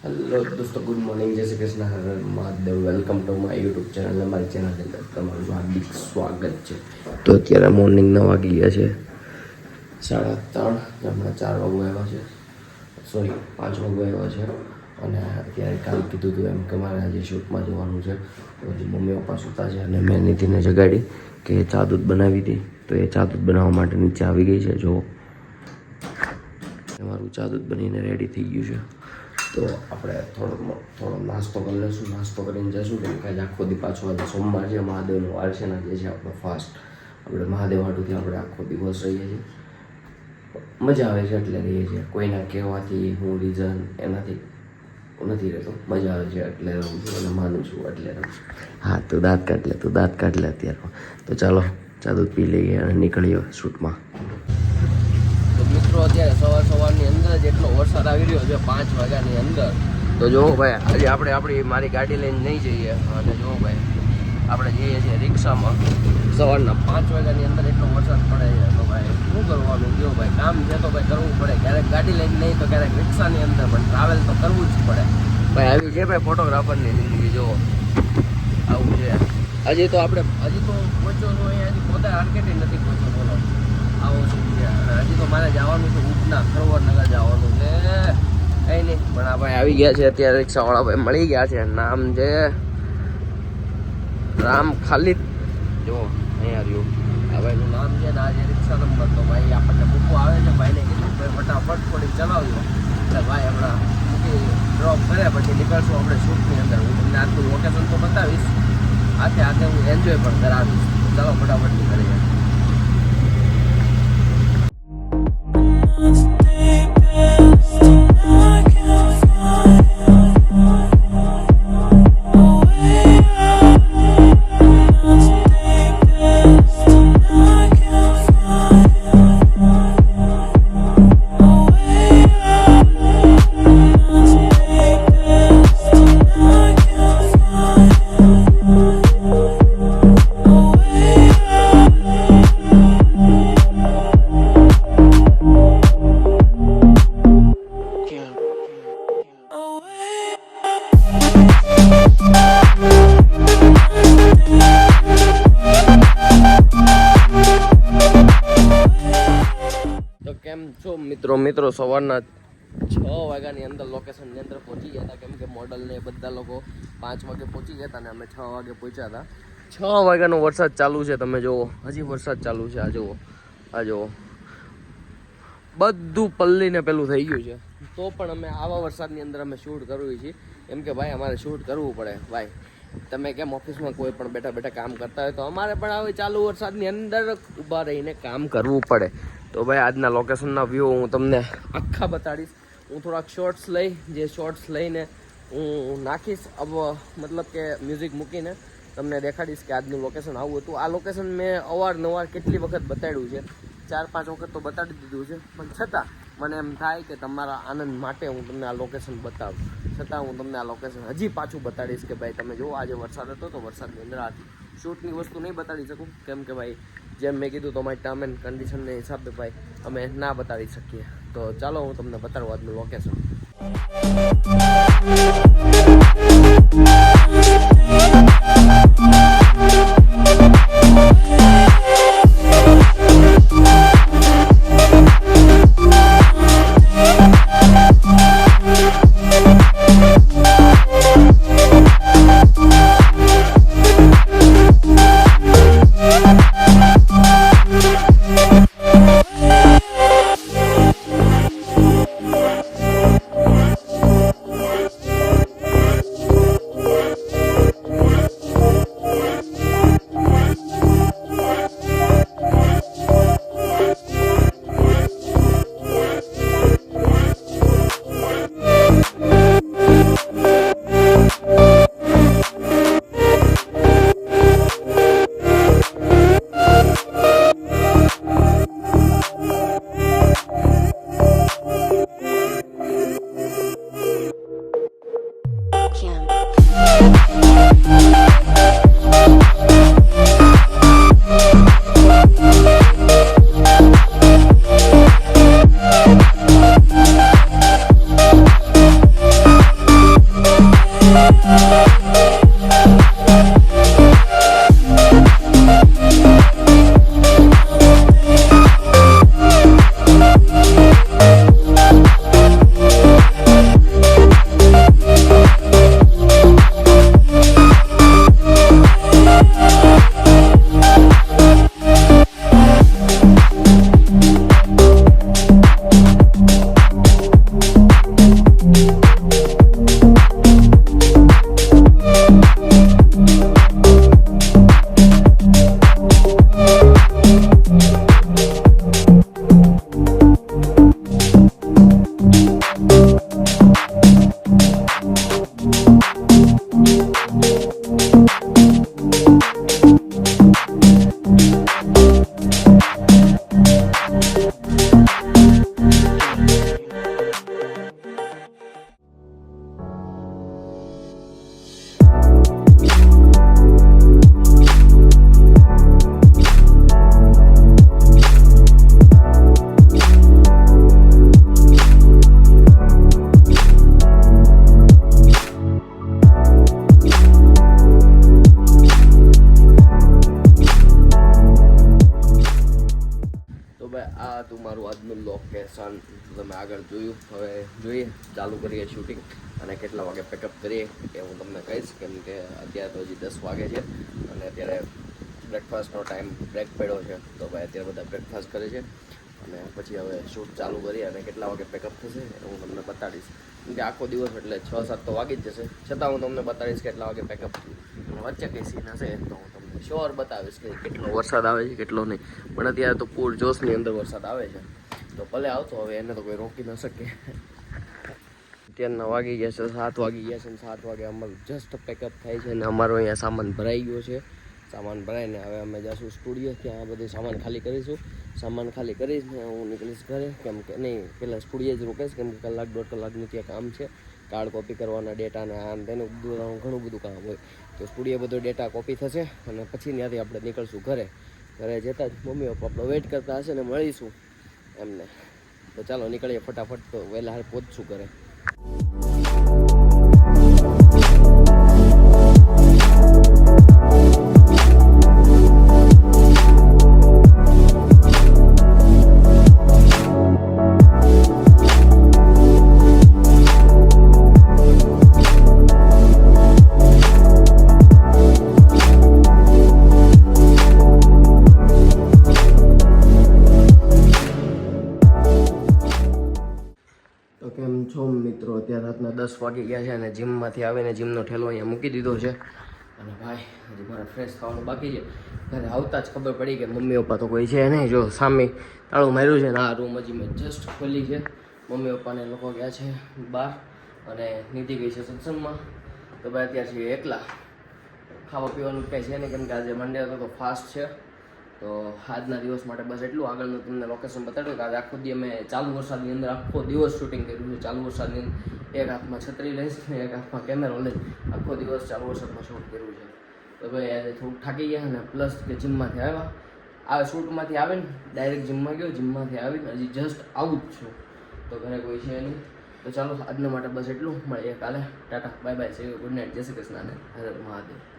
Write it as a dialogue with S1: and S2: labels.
S1: Hello દોસ્તો, good morning, જય શ્રી કૃષ્ણ, હર હર Mahadev. Welcome to my YouTube channel. અમારી ચેનલની અંદર તમારું હાર્દિક સ્વાગત છે. તો અત્યારે મોર્નિંગના વાગી ગયા છે 3:30. હમણાં 4 વાગવા આવ્યા છે, સોરી 5 વાગવા આવ્યા છે. અને અત્યારે કાલ કીધું હતું એમ કે મારે આજે શૂટમાં જવાનું છે. તો હજી મમ્મી પપ્પા સૂતા છે અને મેં નીતિને જગાડી કે ચા દૂધ બનાવી હતી. તો એ ચા દૂધ બનાવવા માટે નીચે આવી ગઈ છે. જો મારું ચા દૂધ બનીને રેડી થઈ ગયું છે. તો આપણે થોડો નાસ્તો કરી લઈશું. નાસ્તો કરીને જઈશું કેમ કે આજે આખો દી પાછો આજે સોમવાર છે, મહાદેવનો વાર છે ને, જે છે આપણો ફાસ્ટ. આપણે મહાદેવ હાટુથી આપણે આખો દિવસ રહીએ છીએ. મજા આવે છે એટલે રહીએ છીએ. કોઈના કહેવાથી હું રીઝન એનાથી નથી રહેતો. મજા આવે છે એટલે રહું છું અને માનું છું એટલે રહું છું. હા, તું દાંત કાઢ લે અત્યારે. તો ચાલો ચા દૂધ પી લઈએ અને નીકળીએ શૂટમાં. મિત્રો અત્યારે સવારની અંદર જ એટલો વરસાદ આવી રહ્યો છે 5 વાગ્યાની અંદર. તો જો ભાઈ આજે આપણે મારી ગાડી લઈને નહીં જઈએ અને જો ભાઈ આપણે જઈએ છીએ રિક્ષામાં. સવારના 5 વાગ્યાની અંદર એટલો વરસાદ પડે છે. તો ભાઈ શું કરવાનું? જો ભાઈ કામ છે તો ભાઈ કરવું પડે. ક્યારેક ગાડી લઈને નહીં તો ક્યારેક રિક્ષાની અંદર, પણ ટ્રાવેલ તો કરવું જ પડે ભાઈ. આવી છે ભાઈ ફોટોગ્રાફરની જિંદગી. જો આવું છે. હજી તો પહોંચ્યો છું અહીંયા, હજી પોતે માર્કેટે નથી પહોંચ્યો. બોલો આવો શું છે. હજી તો મારે જવાનું છે ઉપના સરોવરનગર જવાનું છે. કંઈ નહીં, પણ આ ભાઈ આવી ગયા છે અત્યારે. રિક્ષાવાળા ભાઈ મળી ગયા છે. નામ છે રામ ખાલિદ. જો અહીંયા રહ્યું આ ભાઈનું નામ છે ને આજે રિક્ષા નંબર. તો ભાઈ આપણને મૂકવા આવે છે. ભાઈને કીધું ભાઈ ફટાફટ થોડીક ચલાવજો. એટલે ભાઈ હમણાં મૂકી ડ્રોપ કરે પછી નીકળશું આપણે શૂટની અંદર. હું તમને આજનું લોકેશન તો બતાવીશ, હાથે હું એન્જોય પણ કરાવીશ. ચાલો ફટાફટ નીકળીએ. મિત્રો સવારના 6 વાગ્યાની અંદર લોકેશનની અંદર પહોંચી ગયા હતા. કેમ કે મોડલ ને બધા લોકો 5 વાગે પહોંચી ગયા હતા અને અમે 6 વાગે પહોંચ્યા હતા. 6 વાગ્યાનો વરસાદ ચાલુ છે. તમે જુઓ, હજી વરસાદ ચાલુ છે. આ જુઓ બધું પલ્લીને પેલું થઈ ગયું છે. તો પણ અમે આવા વરસાદની અંદર અમે શૂટ કરવી છીએ. કેમ કે ભાઈ અમારે શૂટ કરવું પડે ભાઈ. તમે કેમ ઓફિસમાં કોઈ પણ બેઠા કામ કરતા હોય, તો અમારે પણ આવી ચાલુ વરસાદની અંદર ઊભા રહીને કામ કરવું પડે. તો ભાઈ આજના લોકેશનના વ્યૂ હું તમને આખા બતાડીશ. હું થોડાક શોર્ટ્સ લઈને હું નાખીશ. મતલબ કે મ્યુઝિક મૂકીને તમને દેખાડીશ કે આજનું લોકેશન આવું હતું. આ લોકેશન મેં અવારનવાર કેટલી વખત બતાડ્યું છે, 4-5 વખત તો બતાડી દીધું છે. પણ છતાં મને એમ થાય કે તમારા આનંદ માટે હું તમને આ લોકેશન બતાવું. છતાં હું તમને આ લોકેશન હજી પાછું બતાડીશ કે ભાઈ તમે જુઓ આજે વરસાદ હતો તો વરસાદની અંદર આ શૂટની વસ્તુ નહીં બતાડી શકું. કેમ કે ભાઈ જેમ મેં કીધું તો મારી ટર્મ એન્ડ કન્ડિશનને હિસાબે ભાઈ અમે ના બતાડી શકીએ. તો ચાલો હું તમને બતાડું આજનું લોકેશન. આ હતું મારું આજનું લોકેશન. તમે આગળ જોયું, હવે જોઈએ ચાલુ કરીએ શૂટિંગ અને કેટલા વાગે પેકઅપ કરીએ એ હું તમને કહીશ, કેમ કે અત્યારે તો હજી 10 વાગે છે અને અત્યારે બ્રેકફાસ્ટનો ટાઈમ બ્રેક પડ્યો છે. તો ભાઈ અત્યારે બધા બ્રેકફાસ્ટ કરે છે અને પછી હવે શૂટ ચાલુ કરીએ અને કેટલા વાગે પેકઅપ થશે એ હું તમને બતાડીશ. કેમ કે આખો દિવસ એટલે 6-7 તો વાગી જ જશે, છતાં હું તમને બતાડીશ કેટલા વાગે પેકઅપ થયું. વચ્ચે કંઈ સીન હશે તો હું તમને શ્યોર બતાવીશ કે કેટલો વરસાદ આવે છે કેટલો નહીં. પણ અત્યારે તો પૂર જોશની અંદર વરસાદ આવે છે, તો ભલે આવતો હવે, એને તો કોઈ રોકી ન શકે. અત્યારના વાગી ગયા છે 7 વાગી ગયા છે અને 7 વાગે અમારું જસ્ટ પેકઅપ થાય છે અને અમારો અહીંયા સામાન ભરાઈ ગયો છે. સામાન ભરાઈને હવે અમે જઈશું સ્ટુડિયો, ત્યાં બધું સામાન ખાલી કરીશું. સામાન ખાલી કરીને હું નીકળીશ ઘરે, કેમ કે નહીં પહેલાં સ્ટુડિયો જ રોકાઈશ, કેમ કે 1-1.5 કલાકનું ત્યાં કામ છે. કાર્ડ કોપી કરવાના, ડેટાના આમ તેનું ઘણું બધું કામ હોય. તો સ્ટુડિયો બધો ડેટા કોપી થશે અને પછી ત્યાંથી આપણે નીકળશું ઘરે. ઘરે જતાં જ મમ્મી પપ્પા આપણો વેઇટ કરતા હશે ને મળીશું એમને. તો ચાલો નીકળીએ ફટાફટ, તો વહેલા હાલ પહોંચશું ઘરે. તો કેમ છો મિત્રો, અત્યારે રાતના 10 વાગી ગયા છે અને જીમમાંથી આવીને જીમનો ઠેલો અહીંયા મૂકી દીધો છે. અને ભાઈ હજી મારે ફ્રેશ થવાનું બાકી છે. ઘરે આવતા જ ખબર પડી કે મમ્મી પપ્પા તો કોઈ છે નહીં. જો સામે તાળું માર્યું છે ને આ રૂમ હજી મેં જસ્ટ ખોલી છે. મમ્મી પપ્પાને લોકો ગયા છે બહાર અને નીતિ ગઈ છે સત્સંગમાં. તો ભાઈ અત્યારે છીએ એકલા. ખાવા પીવાનું કંઈ છે નહીં, કેમ કે આજે મંડે હતો તો ફાસ્ટ છે. તો આજના દિવસ માટે બસ એટલું. આગળનું તમને લોકેશન બતાડ્યું કે આજે આખો દી અમે ચાલુ વરસાદની અંદર આખો દિવસ શૂટિંગ કર્યું છે. ચાલુ વરસાદની અંદર એક હાથમાં છત્રી લઈશ ને એક હાથમાં કેમેરો લઈ આખો દિવસ ચાલુ વરસાદમાં શૂટ કર્યું છે. તો ભાઈ આજે થોડુંક થાકી ગયા અને પ્લસ કે જીમમાંથી આવ્યા. આ શૂટમાંથી આવીને ડાયરેક્ટ જીમમાં ગયો, જીમમાંથી આવીને હજી જસ્ટ આવું જ છું. તો ઘરે કોઈ છે નહીં. તો ચાલો આજના માટે બસ એટલું. મળીએ કાલે. Tata, bye bye, C you, good night, જય શ્રી કૃષ્ણ અને હર હર મહાદેવ.